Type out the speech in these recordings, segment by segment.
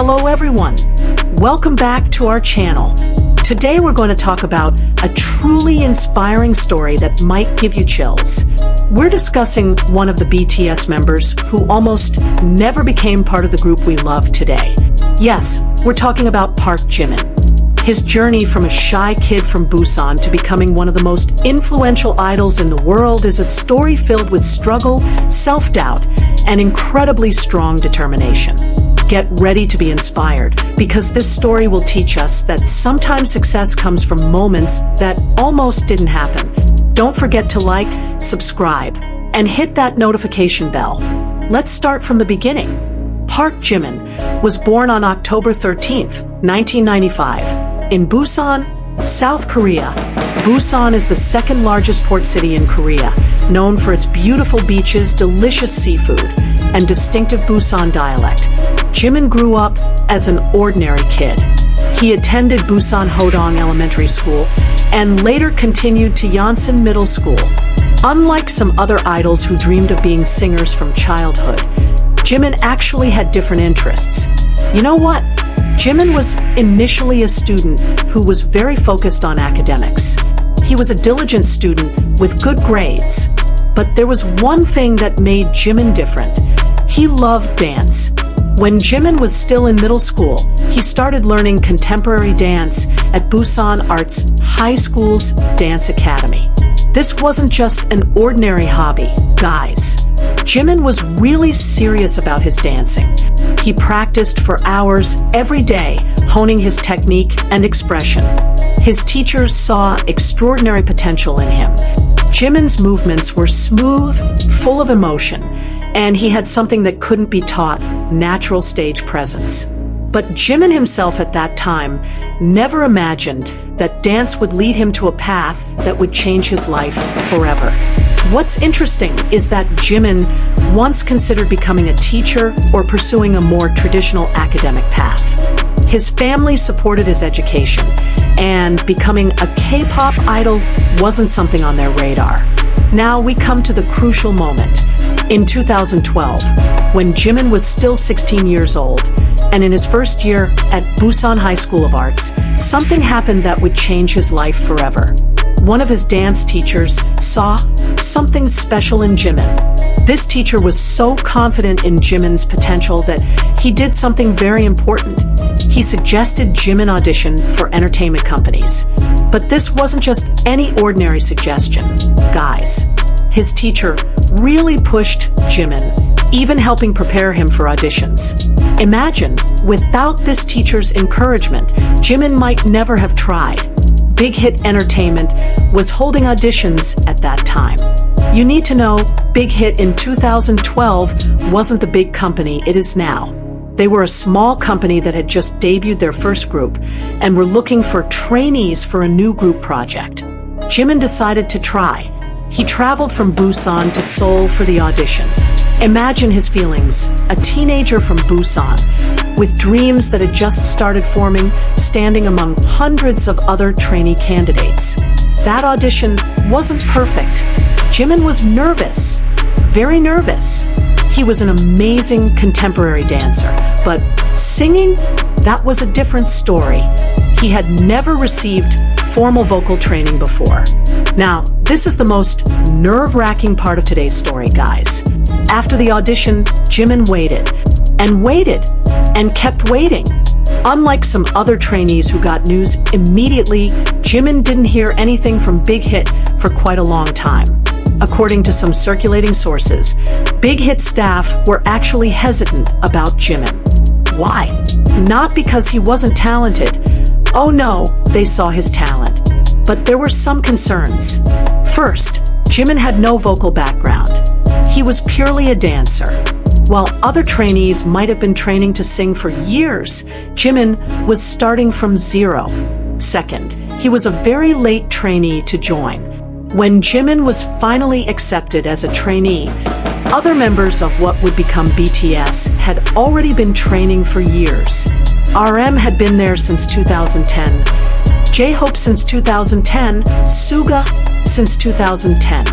Hello everyone, welcome back to our channel. Today we're going to talk about a truly inspiring story that might give you chills. We're discussing one of the BTS members who almost never became part of the group we love today. Yes, we're talking about Park Jimin. His journey from a shy kid from Busan to becoming one of the most influential idols in the world is a story filled with struggle, self-doubt, and incredibly strong determination. Get ready to be inspired, because this story will teach us that sometimes success comes from moments that almost didn't happen. Don't forget to like, subscribe, and hit that notification bell. Let's start from the beginning. Park Jimin was born on October 13th, 1995, in Busan, South Korea. Busan is the second largest port city in Korea, known for its beautiful beaches, delicious seafood, and distinctive Busan dialect. Jimin grew up as an ordinary kid. He attended Busan Hodong Elementary School and later continued to Yonsan Middle School. Unlike some other idols who dreamed of being singers from childhood, Jimin actually had different interests. You know what? Jimin was initially a student who was very focused on academics. He was a diligent student with good grades. But there was one thing that made Jimin different. He loved dance. When Jimin was still in middle school, he started learning contemporary dance at Busan Arts High School's Dance Academy. This wasn't just an ordinary hobby, guys. Jimin was really serious about his dancing. He practiced for hours every day, honing his technique and expression. His teachers saw extraordinary potential in him. Jimin's movements were smooth, full of emotion, and he had something that couldn't be taught: natural stage presence. But Jimin himself at that time never imagined that dance would lead him to a path that would change his life forever. What's interesting is that Jimin once considered becoming a teacher or pursuing a more traditional academic path. His family supported his education, and becoming a K-pop idol wasn't something on their radar. Now we come to the crucial moment. In 2012, when Jimin was still 16 years old, and in his first year at Busan High School of Arts, something happened that would change his life forever. One of his dance teachers saw something special in Jimin. This teacher was so confident in Jimin's potential that he did something very important. He suggested Jimin audition for entertainment companies. But this wasn't just any ordinary suggestion, guys. His teacher really pushed Jimin, even helping prepare him for auditions. Imagine, without this teacher's encouragement, Jimin might never have tried. Big Hit Entertainment was holding auditions at that time. You need to know, Big Hit in 2012 wasn't the big company it is now. They were a small company that had just debuted their first group and were looking for trainees for a new group project. Jimin decided to try. He traveled from Busan to Seoul for the audition. Imagine his feelings, a teenager from Busan, with dreams that had just started forming, standing among hundreds of other trainee candidates. That audition wasn't perfect. Jimin was nervous, very nervous. He was an amazing contemporary dancer, but singing, that was a different story. He had never received formal vocal training before. Now, this is the most nerve-wracking part of today's story, guys. After the audition, Jimin waited, and kept waiting. Unlike some other trainees who got news immediately, Jimin didn't hear anything from Big Hit for quite a long time. According to some circulating sources, Big Hit staff were actually hesitant about Jimin. Why? Not because he wasn't talented. Oh no, they saw his talent. But there were some concerns. First, Jimin had no vocal background. He was purely a dancer. While other trainees might have been training to sing for years, Jimin was starting from zero. Second, he was a very late trainee to join. When Jimin was finally accepted as a trainee, other members of what would become BTS had already been training for years. RM had been there since 2010, J-Hope since 2010, Suga since 2010.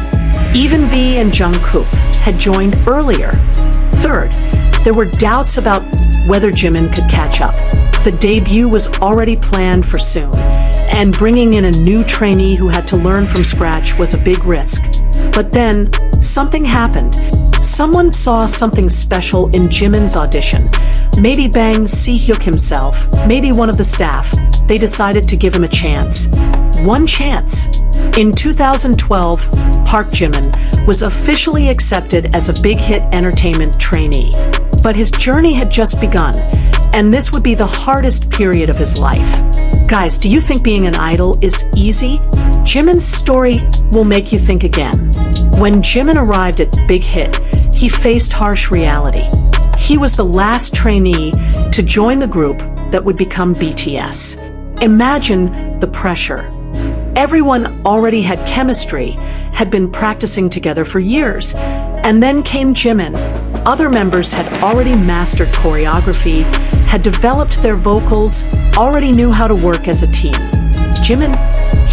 Even V and Jungkook had joined earlier. Third, there were doubts about whether Jimin could catch up. The debut was already planned for soon, and bringing in a new trainee who had to learn from scratch was a big risk. But then, something happened. Someone saw something special in Jimin's audition. Maybe Bang Si-hyuk himself, maybe one of the staff. They decided to give him a chance. One chance. In 2012, Park Jimin was officially accepted as a big hit entertainment trainee. But his journey had just begun, and this would be the hardest period of his life. Guys, do you think being an idol is easy? Jimin's story will make you think again. When Jimin arrived at Big Hit, he faced harsh reality. He was the last trainee to join the group that would become BTS. Imagine the pressure. Everyone already had chemistry, had been practicing together for years, and then came Jimin. Other members had already mastered choreography, had developed their vocals, already knew how to work as a team. Jimin,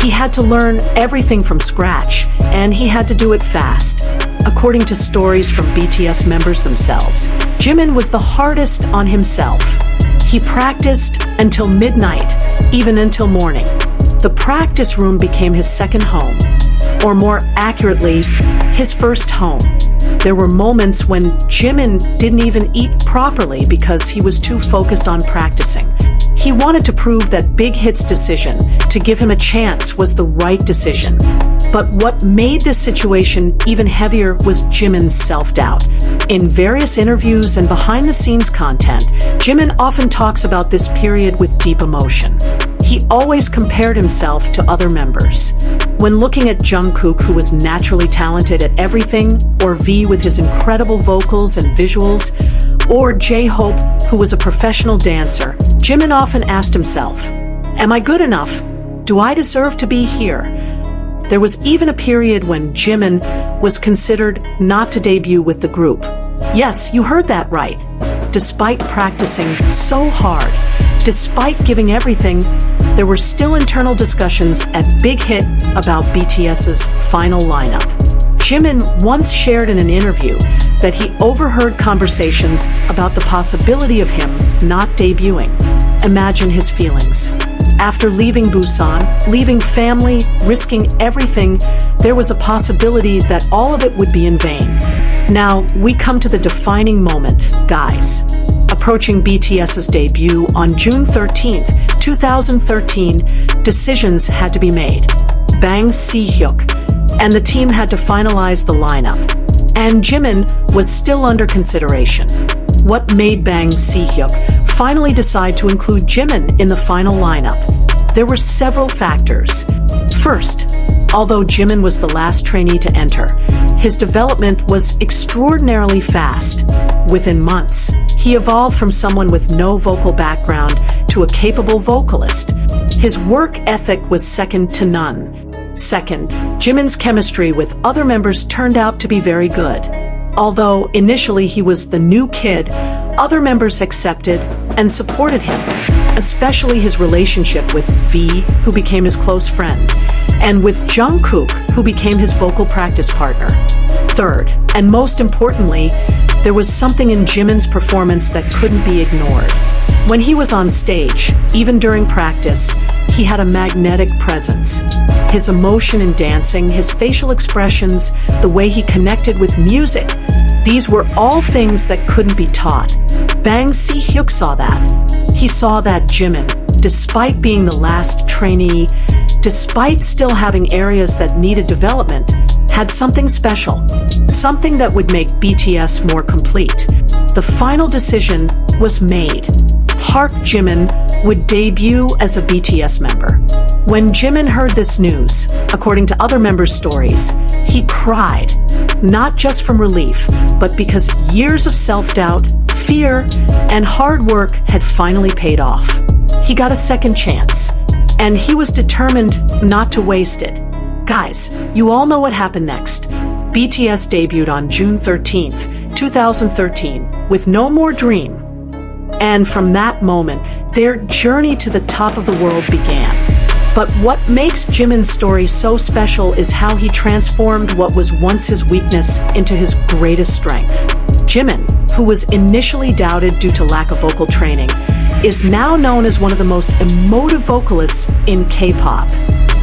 he had to learn everything from scratch, and he had to do it fast. According to stories from BTS members themselves, Jimin was the hardest on himself. He practiced until midnight, even until morning. The practice room became his second home, or more accurately, his first home. There were moments when Jimin didn't even eat properly because he was too focused on practicing. He wanted to prove that Big Hit's decision to give him a chance was the right decision. But what made this situation even heavier was Jimin's self-doubt. In various interviews and behind-the-scenes content, Jimin often talks about this period with deep emotion. He always compared himself to other members. When looking at Jungkook, who was naturally talented at everything, or V with his incredible vocals and visuals, or J-Hope, who was a professional dancer, Jimin often asked himself, "Am I good enough? Do I deserve to be here?" There was even a period when Jimin was considered not to debut with the group. Yes, you heard that right. Despite practicing so hard, despite giving everything, there were still internal discussions at Big Hit about BTS's final lineup. Jimin once shared in an interview that he overheard conversations about the possibility of him not debuting. Imagine his feelings. After leaving Busan, leaving family, risking everything, there was a possibility that all of it would be in vain. Now, we come to the defining moment, guys. Approaching BTS's debut on June 13th, 2013, decisions had to be made. Bang Si-hyuk and the team had to finalize the lineup, and Jimin was still under consideration. What made Bang Si-hyuk finally decide to include Jimin in the final lineup? There were several factors. First, although Jimin was the last trainee to enter, his development was extraordinarily fast. Within months, he evolved from someone with no vocal background to a capable vocalist. His work ethic was second to none. Second, Jimin's chemistry with other members turned out to be very good. Although initially he was the new kid, other members accepted and supported him, especially his relationship with V, who became his close friend, and with Jungkook, who became his vocal practice partner. Third, and most importantly, there was something in Jimin's performance that couldn't be ignored. When he was on stage, even during practice, he had a magnetic presence. His emotion in dancing, his facial expressions, the way he connected with music, these were all things that couldn't be taught. Bang Si-hyuk saw that. He saw that Jimin, despite being the last trainee, despite still having areas that needed development, had something special, something that would make BTS more complete. The final decision was made. Park Jimin would debut as a BTS member. When Jimin heard this news, according to other members' stories, he cried, not just from relief, but because years of self-doubt, fear, and hard work had finally paid off. He got a second chance, and he was determined not to waste it. Guys, you all know what happened next. BTS debuted on June 13th, 2013, with No More Dream. And from that moment, their journey to the top of the world began. But what makes Jimin's story so special is how he transformed what was once his weakness into his greatest strength. Jimin, who was initially doubted due to lack of vocal training, is now known as one of the most emotive vocalists in K-pop.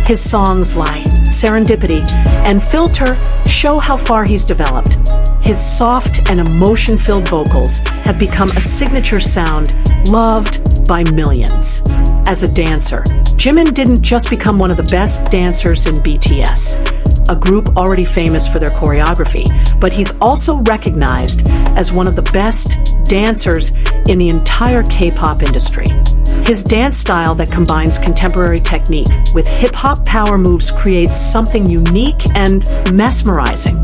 His songs like Serendipity and Filter show how far he's developed. His soft and emotion-filled vocals have become a signature sound loved by millions. As a dancer, Jimin didn't just become one of the best dancers in BTS, a group already famous for their choreography, but he's also recognized as one of the best dancers in the entire K-pop industry. His dance style that combines contemporary technique with hip-hop power moves creates something unique and mesmerizing.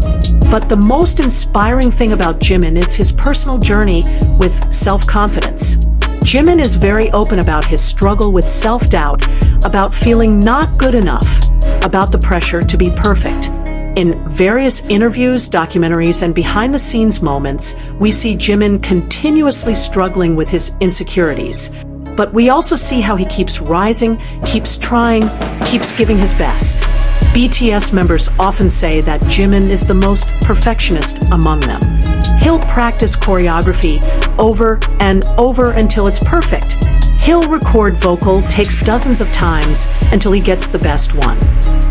But the most inspiring thing about Jimin is his personal journey with self-confidence. Jimin is very open about his struggle with self-doubt, about feeling not good enough, about the pressure to be perfect. In various interviews, documentaries, and behind-the-scenes moments, we see Jimin continuously struggling with his insecurities. But we also see how he keeps rising, keeps trying, keeps giving his best. BTS members often say that Jimin is the most perfectionist among them. He'll practice choreography over and over until it's perfect. He'll record vocal takes dozens of times until he gets the best one.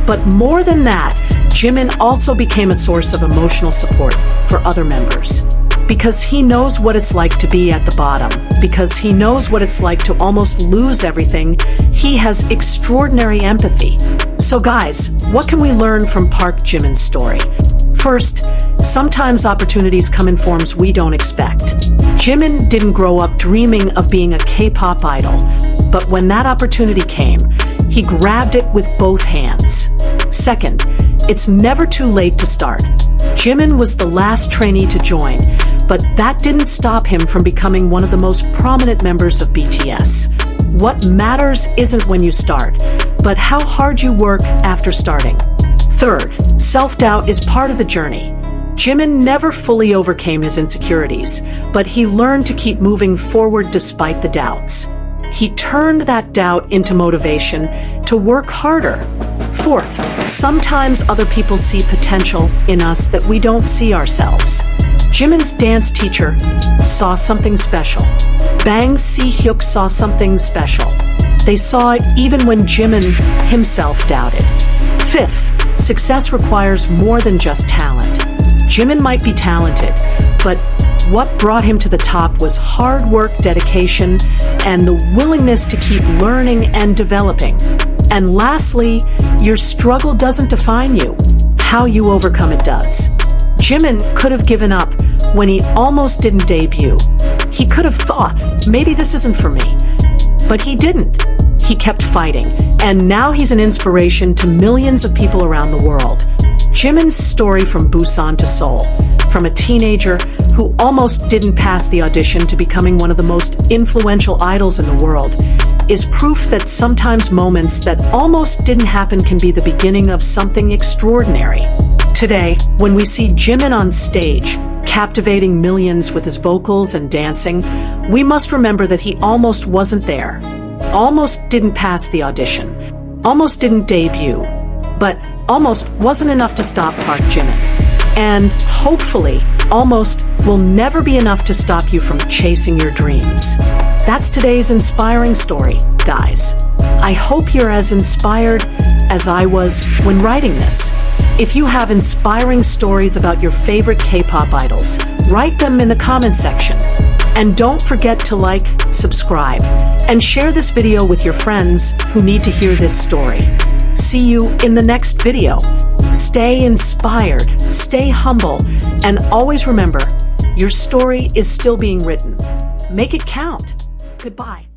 But more than that, Jimin also became a source of emotional support for other members. Because he knows what it's like to be at the bottom, because he knows what it's like to almost lose everything, he has extraordinary empathy. So guys, what can we learn from Park Jimin's story? First, sometimes opportunities come in forms we don't expect. Jimin didn't grow up dreaming of being a K-pop idol, but when that opportunity came, he grabbed it with both hands. Second, it's never too late to start. Jimin was the last trainee to join, but that didn't stop him from becoming one of the most prominent members of BTS. What matters isn't when you start, but how hard you work after starting. Third, self-doubt is part of the journey. Jimin never fully overcame his insecurities, but he learned to keep moving forward despite the doubts. He turned that doubt into motivation to work harder. Fourth, sometimes other people see potential in us that we don't see ourselves. Jimin's dance teacher saw something special. Bang Si-hyuk saw something special. They saw it even when Jimin himself doubted. Fifth, success requires more than just talent. Jimin might be talented, but what brought him to the top was hard work, dedication, and the willingness to keep learning and developing. And lastly, your struggle doesn't define you. How you overcome it does. Jimin could have given up when he almost didn't debut. He could have thought, maybe this isn't for me. But he didn't. He kept fighting, and now he's an inspiration to millions of people around the world. Jimin's story from Busan to Seoul, from a teenager who almost didn't pass the audition to becoming one of the most influential idols in the world, is proof that sometimes moments that almost didn't happen can be the beginning of something extraordinary. Today, when we see Jimin on stage, captivating millions with his vocals and dancing, we must remember that he almost wasn't there, almost didn't pass the audition, almost didn't debut, but almost wasn't enough to stop Park Jimin. And hopefully, almost will never be enough to stop you from chasing your dreams. That's today's inspiring story, guys. I hope you're as inspired as I was when writing this. If you have inspiring stories about your favorite K-pop idols, write them in the comment section. And don't forget to like, subscribe, and share this video with your friends who need to hear this story. See you in the next video. Stay inspired, stay humble, and always remember, your story is still being written. Make it count. Goodbye.